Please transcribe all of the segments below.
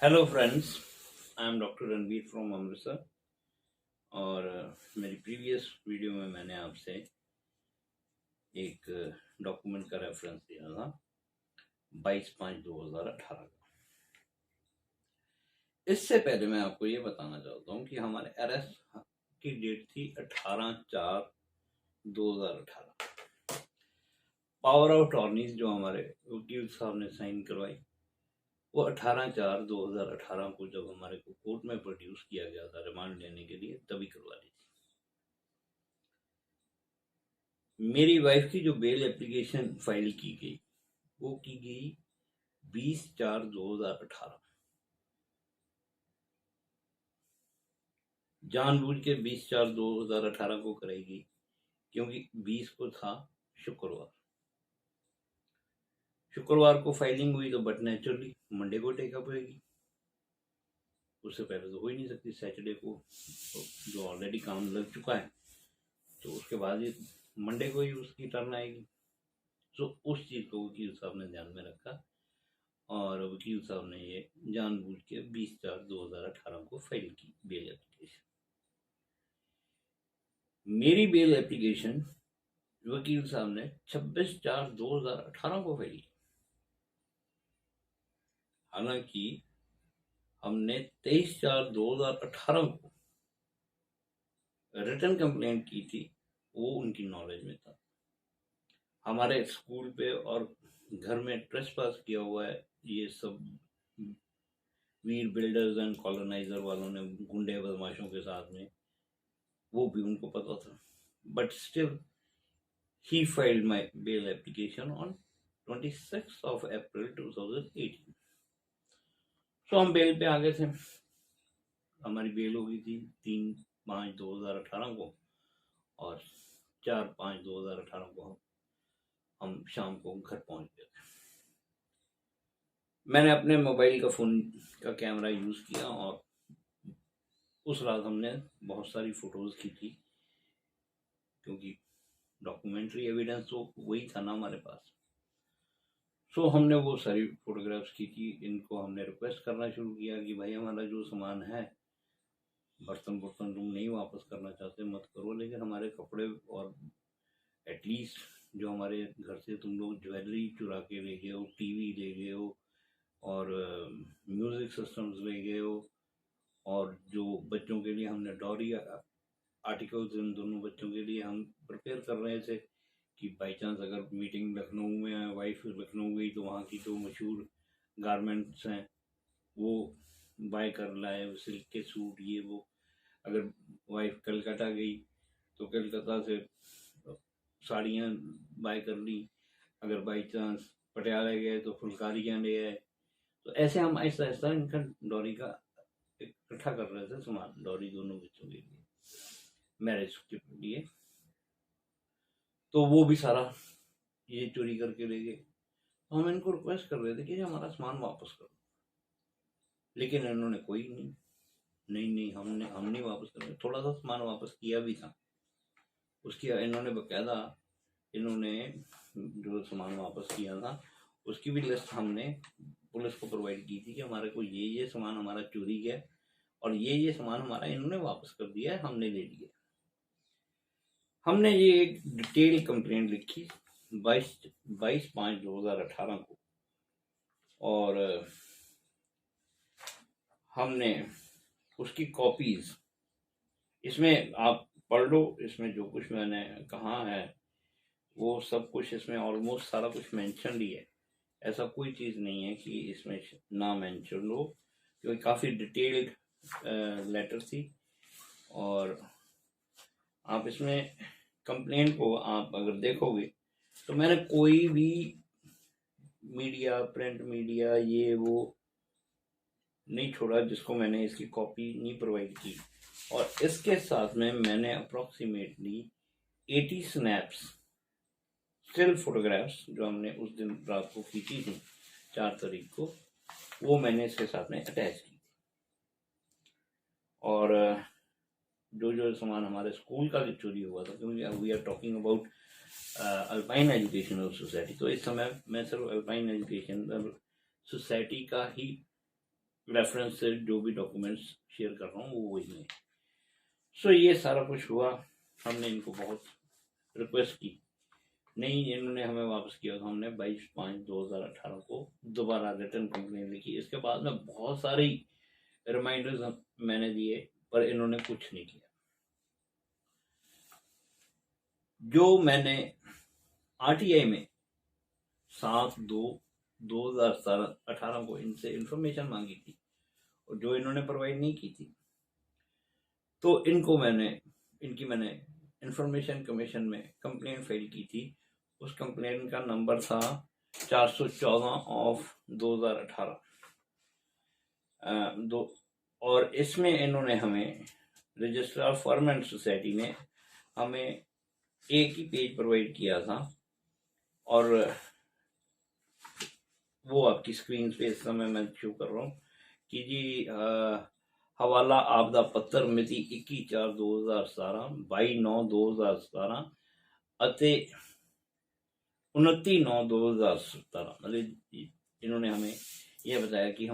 Hello friends, I am doctor Ranveer from Amritsar. और मेरी previous video में मैंने आपसे एक डॉक्यूमेंट का रेफरेंस दिया था 22/5/2018 का। इससे पहले मैं आपको ये बताना चाहता हूँ कि हमारे अरेस्ट की डेट थी 18/4/2018। पावर ऑफ अटॉर्नीज जो हमारे वकील साहब ने साइन करवाई वो 18/4/2018 को जब हमारे को कोर्ट में प्रोड्यूस किया गया था रिमांड लेने के लिए तभी करवा ली थी। मेरी वाइफ की जो बेल एप्लीकेशन फाइल की गई वो की गई 20/4/2018। जानबूझ के 20/4/2018 को कराई गई क्योंकि 20 को था शुक्रवार। शुक्रवार को फाइलिंग हुई तो बट नेचुरली मंडे को टेकअप होगी। उससे पहले तो हो ही नहीं सकती। सैटरडे को तो जो ऑलरेडी काम लग चुका है तो उसके बाद ही मंडे को ही उसकी टर्न आएगी। तो उस चीज़ को वकील साहब ने ध्यान में रखा और वकील साहब ने ये जानबूझ के 20/4/2018 को फाइल की बेल एप्लीकेशन। मेरी बेल एप्लीकेशन वकील साहब ने 26/4/2018 को फाइल की। हालांकि हमने 23/4/2018 को रिटर्न कंप्लेंट की थी, वो उनकी नॉलेज में था। हमारे स्कूल पे और घर में ट्रेसपास किया हुआ है ये सब वीर बिल्डर्स एंड कॉलोनाइजर वालों ने गुंडे बदमाशों के साथ में, वो भी उनको पता था। But still he filed my bail application on 26th of April 2018। सो हम बेल पे आ गए थे। हमारी बेल हो गई थी 3/5/2018 को और 4/5/2018 को हम शाम को घर पहुंच गए थे। मैंने अपने मोबाइल का फोन का कैमरा यूज किया और उस रात हमने बहुत सारी फोटोज की थी क्योंकि डॉक्यूमेंट्री एविडेंस तो वही था ना हमारे पास। सो हमने वो सारी फोटोग्राफ्स की थी। इनको हमने रिक्वेस्ट करना शुरू किया कि भाई हमारा जो सामान है, बर्तन तुम नहीं वापस करना चाहते मत करो, लेकिन हमारे कपड़े और एटलीस्ट जो हमारे घर से तुम लोग ज्वेलरी चुरा के ले गए हो, टीवी ले गए हो और म्यूजिक सिस्टम्स ले गए हो, और जो बच्चों के लिए हमने डॉरी आर्टिकल्स इन दोनों बच्चों के लिए हम प्रिपेयर कर रहे थे कि बाई चांस अगर मीटिंग लखनऊ में है, वाइफ लखनऊ गई तो वहाँ की जो मशहूर गारमेंट्स हैं वो बाय कर लाए, सिल्क के सूट ये वो। अगर वाइफ कलकत्ता गई तो कलकत्ता से साड़ियाँ बाय कर ली। अगर बाई चांस पटियाला गए तो फुलकारियाँ ले आए। तो ऐसे हम ऐसा ऐसा इनका डॉरी का इकट्ठा कर रहे थे सामान, डॉरी दोनों बच्चों के लिए, मैरिज के लिए। तो वो भी सारा ये चोरी करके ले गए। तो हम इनको रिक्वेस्ट कर रहे थे कि हमारा सामान वापस करो, लेकिन इन्होंने कोई नहीं हम नहीं वापस करेंगे। थोड़ा सा सामान वापस किया भी था, उसकी इन्होंने बकायदा इन्होंने जो सामान वापस किया था उसकी भी लिस्ट हमने पुलिस को प्रोवाइड की थी कि हमारे को ये सामान हमारा चोरी गया और ये सामान हमारा इन्होंने वापस कर दिया है, हमने ले लिया। हमने ये एक डिटेल कंप्लेंट लिखी 22/5/2018 को और हमने उसकी कॉपीज, इसमें आप पढ़ लो, इसमें जो कुछ मैंने कहा है वो सब कुछ इसमें ऑलमोस्ट सारा कुछ मेंशन ही है। ऐसा कोई चीज़ नहीं है कि इसमें ना मेंशन हो, क्योंकि काफ़ी डिटेल्ड लेटर थी। और आप इसमें कंप्लेंट को आप अगर देखोगे तो मैंने कोई भी मीडिया, प्रिंट मीडिया ये वो नहीं छोड़ा जिसको मैंने इसकी कॉपी नहीं प्रोवाइड की। और इसके साथ में मैंने अप्रोक्सीमेटली 80 स्नैप्स, स्टिल फोटोग्राफ्स जो हमने उस दिन रात को खींची थी 4 तारीख को, वो मैंने इसके साथ में अटैच की। और जो सामान हमारे स्कूल का चोरी हुआ था, क्योंकि we are talking about Alpine educational society, तो इस समय मैं सिर्फ अल्पाइन एजुकेशनल सोसाइटी का ही रेफरेंस से जो भी डॉक्यूमेंट्स शेयर कर रहा हूँ वो वही है। सो ये सारा कुछ हुआ। हमने इनको बहुत रिक्वेस्ट की, नहीं इन्होंने हमें वापस किया। तो हमने 22/5/2018 को दोबारा रिटर्न कंप्लेन लिखी। इसके बाद में बहुत सारी रिमाइंडर्स मैंने दिए पर इन्होंने कुछ नहीं किया। जो मैंने आरटीआई में 7/2/2018 को इनसे इंफॉर्मेशन मांगी थी और जो इन्होंने प्रोवाइड नहीं की थी, तो इनकी मैंने इंफॉर्मेशन कमीशन में कंप्लेंट फाइल की थी। उस कंप्लेंट का नंबर था 414/2018। और इसमें इन्होंने हमें रजिस्ट्रार फर्म एंड सोसाइटी ने हमें एक ही पेज प्रोवाइड किया था और वो आपकी स्क्रीन पे इस समय मैं शो कर रहा हूँ कि जी हवाला आपदा पत्र मिति 21/4/2017 22/9/2017 ਅਤੇ 29/9/2017। मतलब इन्होंने हमें यह बताया कि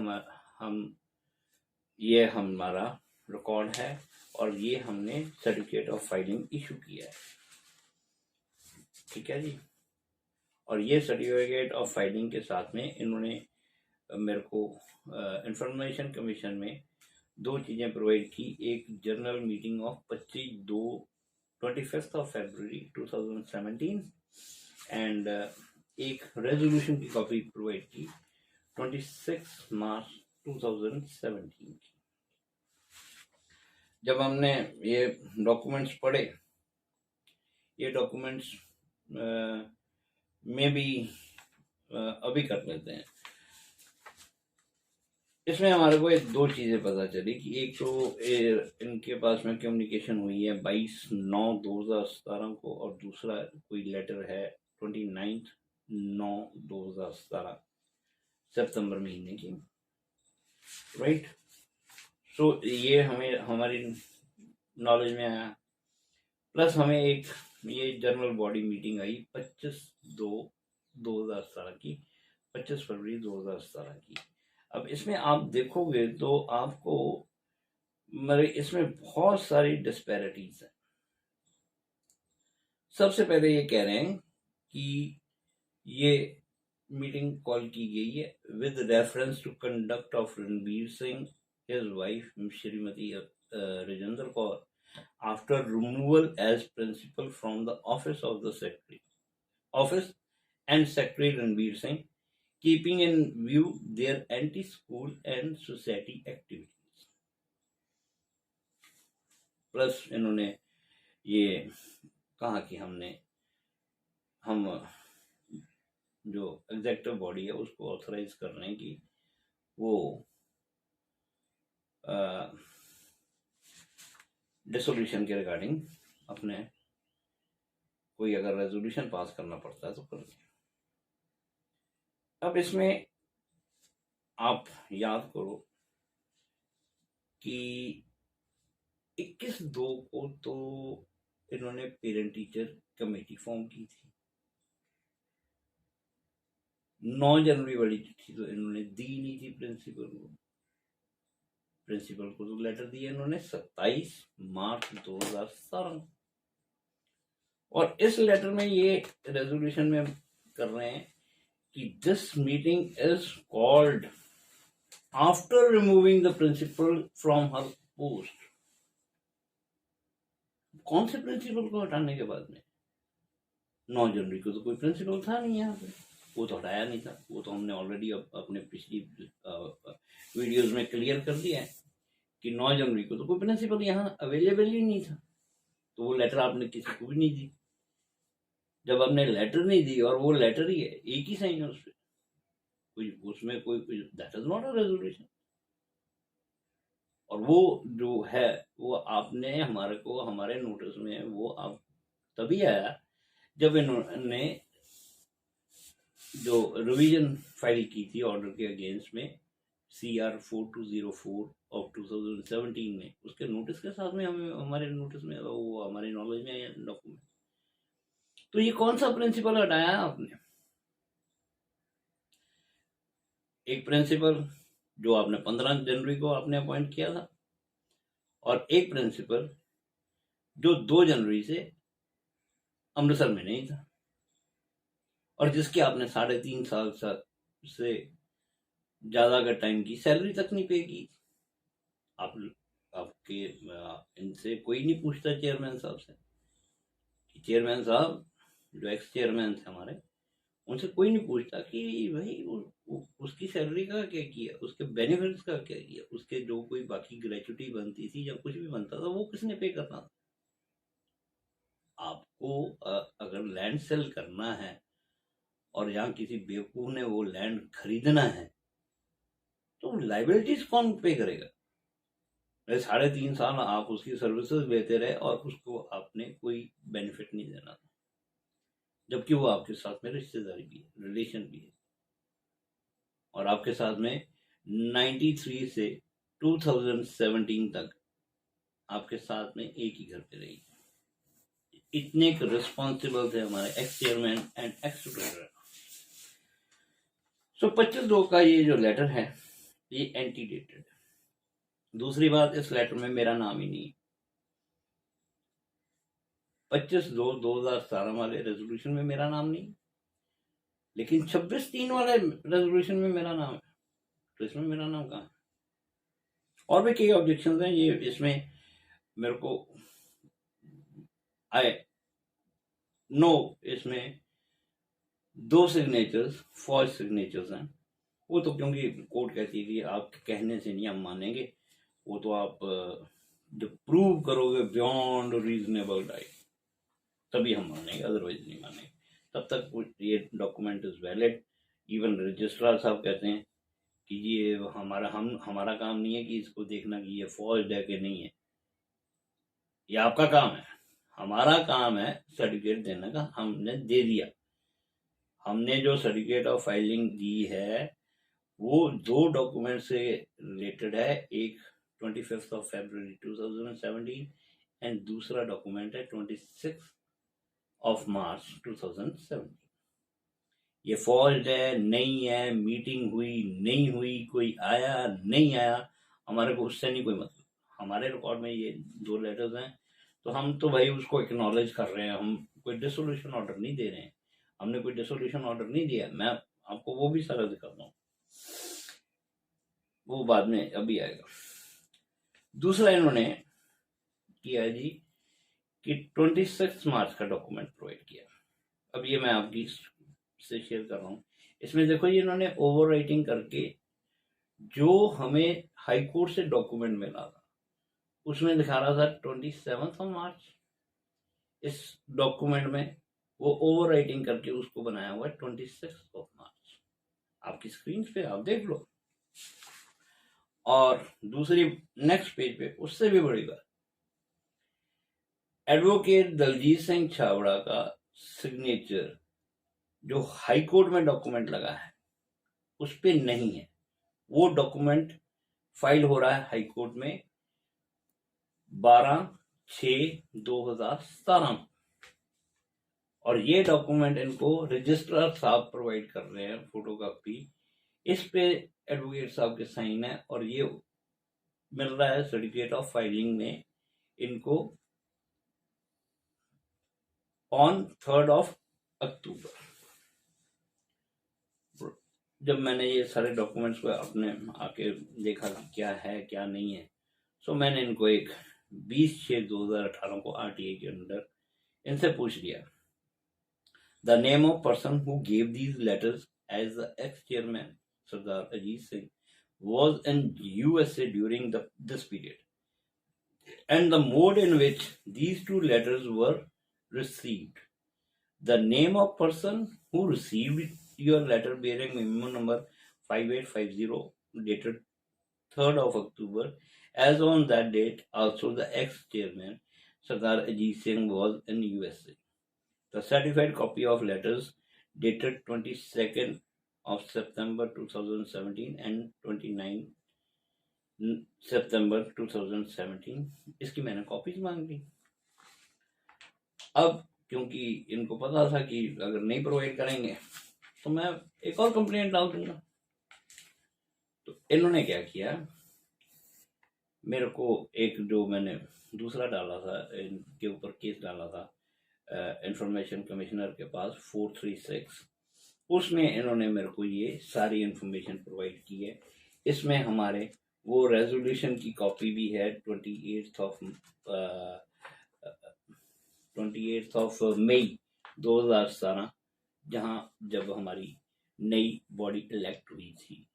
ये हमारा रिकॉर्ड है और ये हमने सर्टिफिकेट ऑफ फाइलिंग इशू किया है। ठीक है जी। और ये सर्टिफिकेट ऑफ फाइलिंग के साथ में इन्होंने मेरे को इंफॉर्मेशन कमीशन में 2 चीज़ें प्रोवाइड की। एक general meeting of 25 February 2017 and एक रेजोल्यूशन की कॉपी प्रोवाइड की 26 मार्च 2017 की। जब हमने ये डॉक्यूमेंट्स पढ़े, ये डॉक्यूमेंट्स में भी अभी कर लेते हैं। इसमें हमारे को 2 चीज़ें पता चली कि एक तो इनके पास में कम्युनिकेशन हुई है 22/9/2017 को और दूसरा कोई लेटर है 29/9/2017 सितंबर महीने की, राइट। सो ये हमें हमारी नॉलेज में आया। प्लस हमें एक ये जनरल बॉडी मीटिंग आई 25/2/2017 की, 25 फरवरी 2017 की। अब इसमें आप देखोगे तो आपको मेरे इसमें बहुत सारी डिस्पैरिटीज हैं। सबसे पहले ये कह रहे हैं कि ये मीटिंग कॉल की गई है with reference to conduct of Ranbir Singh his wife Shrimati Rajendra Kaur after removal as principal from the office of the secretary office and secretary Ranbir Singh keeping in view their anti-school and society activities। Plus इन्होंने ये कहा कि हम जो executive body है उसको authorise कर रहे हैं कि वो डिसोल्यूशन के रिगार्डिंग अपने कोई अगर रेजोल्यूशन पास करना पड़ता है तो कर दें। अब इसमें आप याद करो कि 21/2 को तो इन्होंने पेरेंट टीचर कमेटी फॉर्म की थी। 9 जनवरी वाली चिट्ठी तो इन्होंने दी नहीं थी प्रिंसिपल को तो लेटर दिया इन्होंने 27 मार्च 2017। और इस लेटर में ये रेजोल्यूशन में कर रहे हैं कि this meeting is called after removing the principal from her post. कौन से प्रिंसिपल को हटाने के बाद में? 9 जनवरी को तो कोई प्रिंसिपल था नहीं यहाँ पे, वो तो हटाया नहीं था। वो तो हमने ऑलरेडी अपने पिछली वीडियोस में क्लियर कर दिया है कि 9 जनवरी को तो कोई प्रिंसिपल यहाँ अवेलेबल ही नहीं था। तो वो लेटर आपने किसी को भी नहीं दी। जब आपने लेटर नहीं दी और वो लेटर ही है, एक ही साइन है उस पर, उसमें कोई that is not a resolution. और वो जो है वो आपने हमारे नोटिस में वो आप तभी आया जब इन्होंने जो रिवीजन फाइल की थी ऑर्डर के अगेंस्ट में CR 4204 ऑफ 2017 में, उसके नोटिस के साथ में हमारे नोटिस में वो हमारी नॉलेज में आया डॉक्यूमेंट। तो ये कौन सा प्रिंसिपल हटाया आपने? एक प्रिंसिपल जो आपने 15 जनवरी को आपने अपॉइंट किया था, और एक प्रिंसिपल जो 2 जनवरी से अमृतसर में नहीं था, और जिसके आपने 3.5 साल से ज्यादा का टाइम की सैलरी तक नहीं पे की। आप आपके इनसे कोई नहीं पूछता चेयरमैन साहब से, चेयरमैन साहब जो एक्स चेयरमैन थे हमारे, उनसे कोई नहीं पूछता कि भाई उसकी सैलरी का क्या किया, उसके बेनिफिट्स का क्या किया, उसके जो कोई बाकी ग्रेचुटी बनती थी या कुछ भी बनता था वो किसने पे करना था। आपको अगर लैंड सेल करना है और यहाँ किसी बेवकूफ ने वो लैंड खरीदना है तो लाइबिलिटीज कौन पे करेगा। 3.5 साल आप उसकी सर्विसेज लेते रहे और उसको आपने कोई बेनिफिट नहीं देना था, जबकि वो आपके साथ में रिश्तेदारी भी है, रिलेशन भी है, और आपके साथ में 93 से 2017 तक आपके साथ में एक ही घर पे रही। इतने रिस्पॉन्सिबल थे हमारे ex chairman and ex treasurer. So 25/2 का ये जो लेटर है ये एंटीडेटेड है। दूसरी बात, इस लेटर में मेरा नाम ही नहीं। 25/2/2017 वाले रेजोल्यूशन में मेरा नाम नहीं, लेकिन 26/3 वाले रेजोल्यूशन में मेरा नाम है। तो इसमें मेरा नाम कहाँ है? और भी कई ऑब्जेक्शन हैं, ये इसमें मेरे को आए नो, इसमें 2 सिग्नेचर्स फॉल्स सिग्नेचर्स हैं। वो तो क्योंकि कोर्ट कहती है कि आपके कहने से नहीं हम मानेंगे, वो तो आप जब प्रूव करोगे बियॉन्ड रीजनेबल डाउट तभी हम मानेंगे, अदरवाइज नहीं मानेंगे। तब तक ये document is valid. Even registrar साहब कहते हैं कि ये हमारा काम नहीं है कि इसको देखना कि ये फॉल्स है कि नहीं है, ये आपका काम है। हमारा काम है सर्टिफिकेट देने का, हमने दे दिया। हमने जो सर्टिफिकेट ऑफ फाइलिंग दी है वो 2 डॉक्यूमेंट से रिलेटेड है। एक 25 फरवरी 2017 एंड दूसरा डॉक्यूमेंट है 26 मार्च 2017। ये फॉल्ट है, नहीं है, मीटिंग हुई नहीं हुई, कोई आया नहीं आया, हमारे को उससे नहीं कोई मतलब। हमारे रिकॉर्ड में ये 2 लेटर्स हैं, तो हम तो भाई उसको एक्नॉलेज कर रहे हैं। हम कोई डिसोल्यूशन ऑर्डर नहीं दे रहे हैं, हमने कोई डिसोल्यूशन ऑर्डर नहीं दिया। मैं आपको वो भी सारा दिखाता हूँ, वो बाद में अभी आएगा। दूसरा इन्होंने किया जी कि 26 मार्च का डॉक्यूमेंट प्रोवाइड किया। अब ये मैं आपकी से शेयर कर रहा हूँ। इसमें देखो ये इन्होंने ओवर राइटिंग करके जो हमें हाई कोर्ट से डॉक्यूमेंट मिला था उसमें दिखा रहा था 27 मार्च। इस डॉक्यूमेंट में वो ओवर राइटिंग करके उसको बनाया हुआ है 26 मार्च। आपकी स्क्रीन पे आप देख लो। और दूसरी नेक्स्ट पेज पे उससे भी बड़ी बात, एडवोकेट दलजीत सिंह छाबड़ा का सिग्नेचर जो हाई कोर्ट में डॉक्यूमेंट लगा है उस पे नहीं है। वो डॉक्यूमेंट फाइल हो रहा है हाई कोर्ट में 12/6/2017 और ये डॉक्यूमेंट इनको रजिस्ट्रार साहब प्रोवाइड कर रहे हैं फोटोकॉपी। इस पे एडवोकेट साहब के साइन है और ये मिल रहा है सर्टिफिकेट ऑफ फाइलिंग में इनको ऑन 3 अक्टूबर। जब मैंने ये सारे डॉक्यूमेंट्स को अपने आके देखा कि क्या है क्या नहीं है, सो मैंने इनको एक 20/6/2018 को RTA के अंदर इनसे पूछ लिया, the name of person who gave these letters as the ex chairman Sardar Ajit Singh was in USA during this period, and the mode in which these 2 letters were received. The name of person who received your letter bearing memo number 5850 dated 3rd of October, as on that date also the ex-chairman Sardar Ajit Singh was in USA. The certified copy of letters dated 22nd of September 2017 and 29 सितंबर 2017 इसकी मैंने copies मांग ली। अब क्योंकि इनको पता था कि अगर नहीं प्रोवाइड करेंगे तो मैं एक और कंप्लेंट डाल दूंगा। तो इन्होंने क्या किया, मेरे को एक जो मैंने दूसरा डाला था, इनके ऊपर केस डाला था इंफॉर्मेशन कमिश्नर के पास 436, उसमें इन्होंने मेरे को ये सारी इंफॉर्मेशन प्रोवाइड की है। इसमें हमारे वो रेजोल्यूशन की कॉपी भी है 28 मई 2017, जहां जब हमारी नई बॉडी इलेक्ट हुई थी।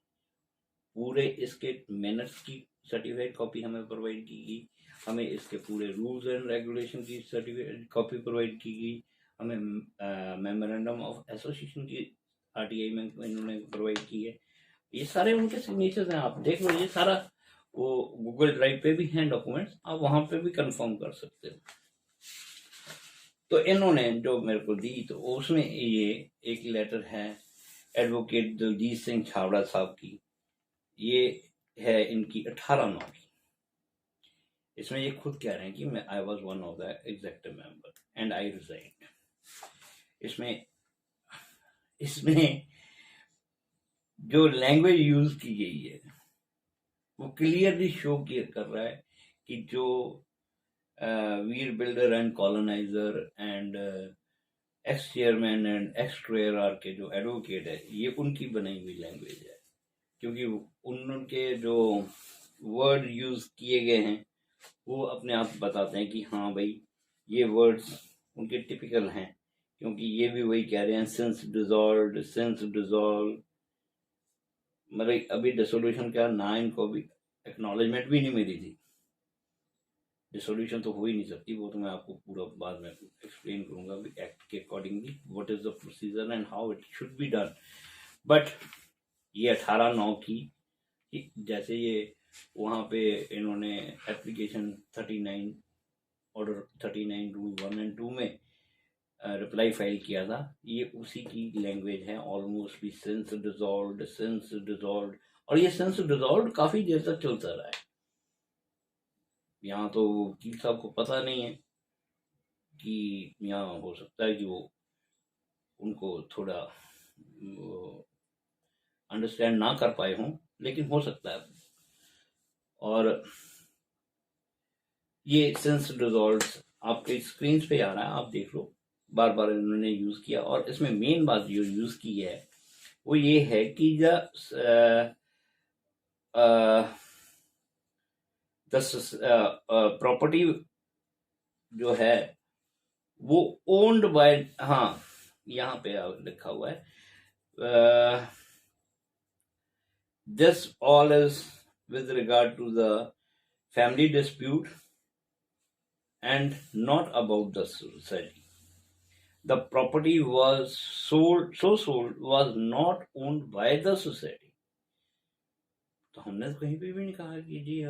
पूरे इसके मिनट्स की सर्टिफाइड कॉपी हमें प्रोवाइड की गई, हमें इसके पूरे रूल्स एंड रेगुलेशन की सर्टिफाइड कॉपी प्रोवाइड की गई, हमें मेमोरेंडम ऑफ एसोसिएशन की आरटीआई में इन्होंने प्रोवाइड की है। ये सारे उनके सिग्नेचर्स हैं, आप देख लो, ये सारा वो गूगल ड्राइव पे भी हैं डॉक्यूमेंट्स, आप वहां पे भी कंफर्म कर सकते हो। तो इन्होंने जो मेरे को दी, तो उसमें ये एक लेटर है एडवोकेट दलजीत सिंह छावड़ा साहब की, ये है इनकी 18/9 की। इसमें ये खुद कह रहे हैं कि मैं I was one of the executive member and I resigned. इसमें जो लैंग्वेज यूज की गई है वो क्लियरली शो कर रहा है कि जो Veer builder and coloniser and ex chairman and ex treasurer के जो एडवोकेट है, ये उनकी बनाई हुई लैंग्वेज है, क्योंकि उनके जो वर्ड यूज किए गए हैं वो अपने आप बताते हैं कि हाँ भाई ये वर्ड्स उनके टिपिकल हैं, क्योंकि ये भी वही कह रहे हैं सिंस डिसॉल्व्ड, मतलब अभी डिसोल्यूशन का ना, इनको भी एक्नॉलेजमेंट भी नहीं मिली थी। डिसोल्यूशन तो हो ही नहीं सकती, वो तो मैं आपको पूरा बाद में एक्सप्लेन करूंगा एक्ट के accordingly what is the procedure and how it should be done. But ये 18/9 की, जैसे ये वहां पे इन्होंने एप्लीकेशन 39 ऑर्डर 39 रूल 1 एंड 2 में रिप्लाई फाइल किया था, ये उसी की लैंग्वेज है ऑलमोस्ट भी, सिंस डिसॉल्व्ड, और ये सिंस डिसॉल्व्ड काफी देर तक चलता रहा है। यहाँ तो वकील साहब को पता नहीं है कि यहाँ हो सकता है कि वो उनको थोड़ा अंडरस्टैंड ना कर पाए हों, लेकिन हो सकता है। और ये सिंस डिसॉल्व्ड आपके स्क्रीन पे आ रहा है, आप देख लो, बार बार इन्होंने यूज किया। और इसमें मेन बात जो यूज की है वो ये है कि प्रॉपर्टी जो है वो ओन्ड बाय, हाँ यहाँ पे लिखा हुआ है, this all is with regard to the family dispute and not about the society. The property was sold was not owned by the society. तो हमने तो कहीं पे भी नहीं कहा कि जी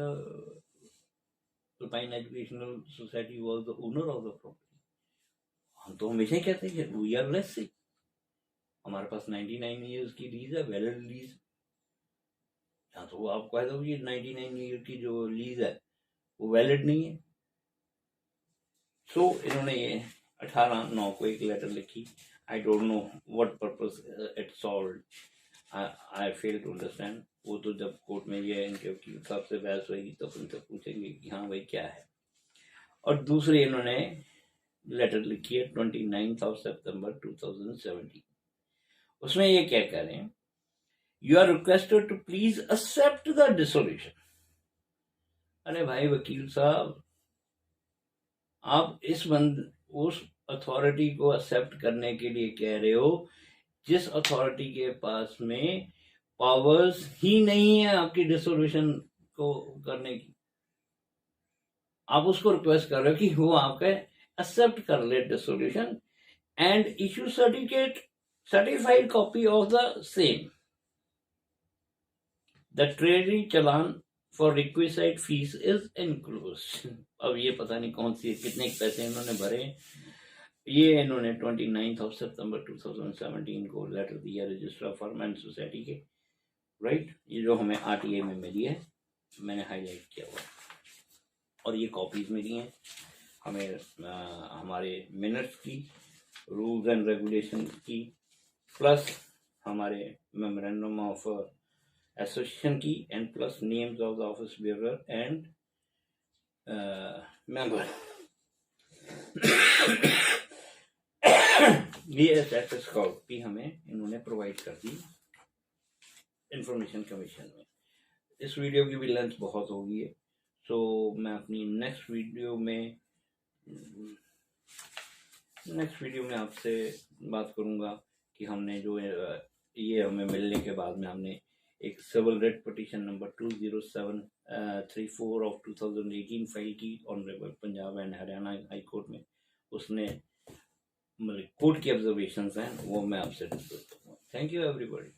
Alpine educational society was the owner of the property. हम तो हमेशा ही कहते हैं वी आर लेस से, हमारे पास 99 ईयर्स की लीज है, वैलिड लीज। या तो आप कह दो कि 99 ईयर की जो लीज है वो वैलिड नहीं है। सो इन्होंने ये 18/9 को एक लेटर लिखी। I don't know what purpose it solved, I fail to understand. वो तो जब कोर्ट में ये इनके वकील साहब से बहस होगी तब उनसे पूछेंगे कि हाँ भाई क्या है। और दूसरे इन्होंने लेटर लिखी है 29 सितंबर 2017। उसमें ये क्या कह रहे हैं, you are requested to please accept the dissolution. अरे भाई वकील साहब, आप उस अथॉरिटी को एक्सेप्ट करने के लिए कह रहे हो जिस अथॉरिटी के पास में पावर्स ही नहीं है आपकी डिसोल्यूशन को करने की। आप उसको रिक्वेस्ट कर रहे हो कि वो आपका एक्सेप्ट कर ले dissolution and issue certified copy of the same. The treasury challan for requisite fees is इनक्लूज। अब ये पता नहीं कौन सी कितने पैसे इन्होंने भरे। ये इन्होंने 29 सितंबर 2017 को लेटर दिया रजिस्ट्रार फर्म एंड सोसाइटी के, राइट। ये जो हमें आरटीआई में मिली है, मैंने हाईलाइट किया हुआ, और ये कॉपीज मिली हैं हमें हमारे मिनट्स की, रूल्स एंड रेगुलेशन की, प्लस हमारे मेमोरेंडम ऑफ एसोसिएशन की and plus names of the office bearer and member. ये एस कॉपी हमें इन्होंने प्रोवाइड कर दी इंफॉर्मेशन कमीशन में। इस वीडियो की भी लेंथ बहुत हो गई है, सो मैं अपनी नेक्स्ट वीडियो में आपसे बात करूंगा कि हमने जो ये हमें मिलने के बाद में हमने एक civil writ petition number 20734 of 2018 file की honourable Punjab and Haryana high court में। उसने मतलब कोर्ट की ऑब्जर्वेशंस हैं वो मैं आपसे डिस्कस करूँगा। Thank you everybody.